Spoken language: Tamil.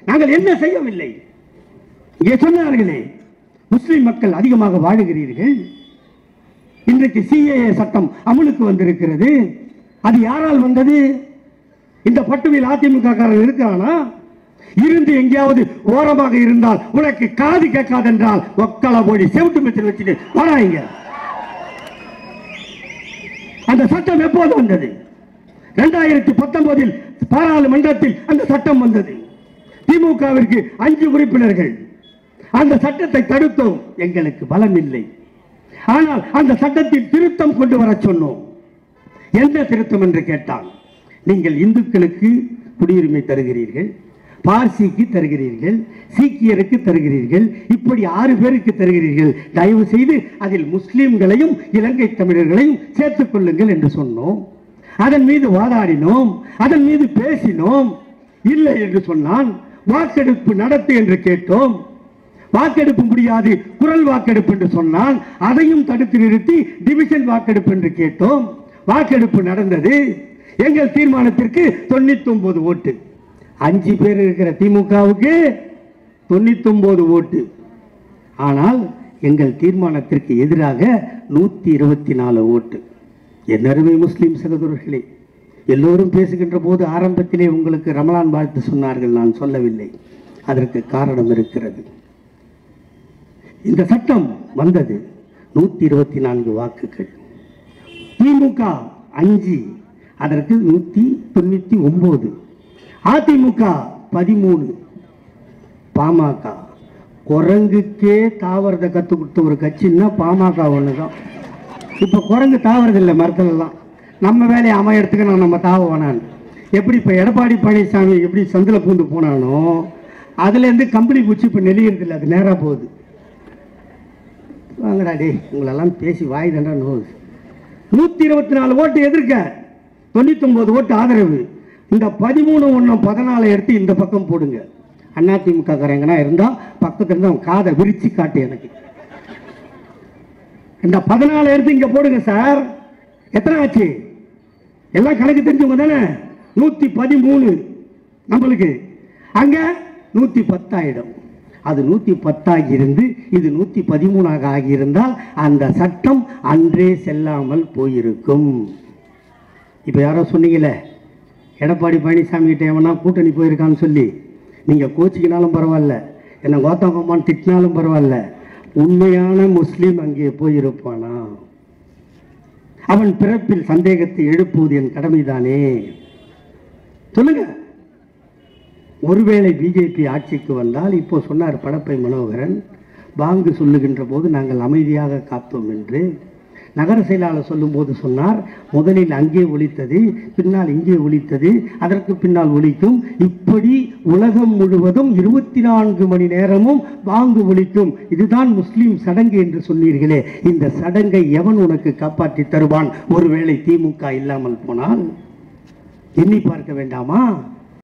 நாங்கள் என்ன செய்யவில்லை? இங்கே சொன்னார்களே, முஸ்லிம் மக்கள் அதிகமாக வாழுகிறீர்கள். இன்றைக்கு சிஏஏ சட்டம் அமலுக்கு வந்திருக்கிறது. அது யாரால் வந்தது? இந்த பட்டுவில் அதிமுக காரர்கள் இருக்கிறானா? இருந்து எங்கேயாவது ஓரமாக இருந்தால் உனக்கு காது கேட்காதென்றால் ஒக்கல போடி செவிட்டு மெத்தில் வச்சுட்டு வராங்க. அந்த சட்டம் எப்போது வந்தது? 2019 பாராளுமன்றத்தில் அந்த சட்டம் வந்தது. திமுகவிற்கு 5 உறுப்பினர்கள். அந்த சட்டத்தை தடுத்தோம். எங்களுக்கு பலம் இல்லை. ஆனால் அந்த சட்டத்தில் திருத்தம் கொண்டு வர சொன்னோம். என்ன திருத்தம் என்று கேட்டால், நீங்கள் இந்துக்களுக்கு குடியுரிமை தருகிறீர்கள், பார்சிக்கு தருகிறீர்கள், சீக்கியருக்கு தருகிறீர்கள், இப்படி 6 பேருக்கு தருகிறீர்கள். தயவு செய்து அதில் முஸ்லிம்களையும் இலங்கை தமிழர்களையும் சேர்த்துக் கொள்ளுங்கள் என்று சொன்னோம். அதன் மீது வாதாடினோம், அதன் மீது பேசினோம். இல்லை என்று சொன்னான். வாக்கெடுப்பு நடத்து என்று கேட்டோம். வாக்கெடுப்பு முடியாது, குரல் வாக்கெடுப்பு என்று சொன்னால் அதையும் தடுத்து நிறுத்தி டிவிஷன் வாக்கெடுப்பு என்று கேட்டோம். வாக்கெடுப்பு நடந்தது. எங்கள் தீர்மானத்திற்கு 99 ஓட்டு. 5 பேர் இருக்கிற திமுகவுக்கு 99 ஓட்டு. ஆனால் எங்கள் தீர்மானத்திற்கு எதிராக 124 ஓட்டு. என் அருமை முஸ்லிம் சகோதரர்களே, எல்லோரும் பேசுகின்ற போது ஆரம்பத்திலே உங்களுக்கு ரமலான் வாழ்த்து சொன்னார்கள். நான் சொல்லவில்லை. அதற்கு காரணம் இருக்கிறது. இந்த சட்டம் வந்தது 124 வாக்குகள். திமுக 5, அதற்கு 199. அதிமுக 13. பாமக குரங்குக்கே தாவரத்தை கற்றுக் கொடுத்த ஒரு கட்சின்னா பாமக ஒண்ணுதான். இப்ப குரங்கு தாவறதில்லை மரத்துலலாம். நம்ம வேலையை அம்மா எடுத்துக்கணும், நம்ம தாவ வேணான்னு. எப்படி இப்ப எடப்பாடி பழனிசாமி எப்படி சந்தில பூந்து போனானோ அதுல இருந்து கம்பளி பூச்சி இப்ப நெளியறது இல்லை, அது நேரா போகுது. வாங்கடா டே, உங்களெல்லாம் பேசி வாய் தண்டா நோது. 124 ஓட்டு எதிர்க்க, 99 ஓட்டு ஆதரவு. இந்த 13 1 14 எடுத்து இந்த பக்கம் போடுங்க. அதிமுக காரங்கன்னா இருந்தா பக்கத்துல இருந்து அவன் காதை விரிச்சு காட்டு எனக்கு. இந்த 14 எடுத்து இங்க போடுங்க சார். எத்தனை ஆச்சு? எல்லாம் கணக்கு தெரிஞ்சவங்க தானே. 113 நம்மளுக்கு, அங்க 110 ஆயிடும். அது 110 ஆகியிருந்து இது 113 ஆகியிருந்தால் அந்த சட்டம் அன்றே செல்லாமல் போயிருக்கும். இப்ப யாரோ சொன்னீங்களே, எடப்பாடி பழனிசாமி கிட்ட எவனா கூட்டணி போயிருக்கான்னு சொல்லி, நீங்க கோச்சிக்கினாலும் பரவாயில்ல, என்ன கோத்தகம்மான் திட்டினாலும் பரவாயில்ல, உண்மையான முஸ்லீம் அங்கே போயிருப்பானா? அவன் பிறப்பில் சந்தேகத்தை எழுப்புவது என் கடமைதானே? சொல்லுங்க. ஒருவேளை பிஜேபி ஆட்சிக்கு வந்தால், இப்போ சொன்னார் படப்பை மனோகரன், பாங்கு சொல்லுகின்ற போது நாங்கள் அமைதியாக காத்தோம் என்று. நகர செயலாளர் சொல்லும் போது சொன்னார், முதலில் அங்கே ஒலித்தது, பின்னால் இங்கே ஒலித்தது, அதற்கு பின்னால் ஒலிக்கும். இப்படி உலகம் முழுவதும் 24 மணி நேரமும் பாங்கு ஒலிக்கும். இதுதான் முஸ்லீம் சடங்கு என்று சொன்னீர்களே, இந்த சடங்கை எவன் உனக்கு காப்பாற்றி தருவான்? ஒருவேளை திமுக இல்லாமல் போனால் எண்ணி பார்க்க வேண்டாமா?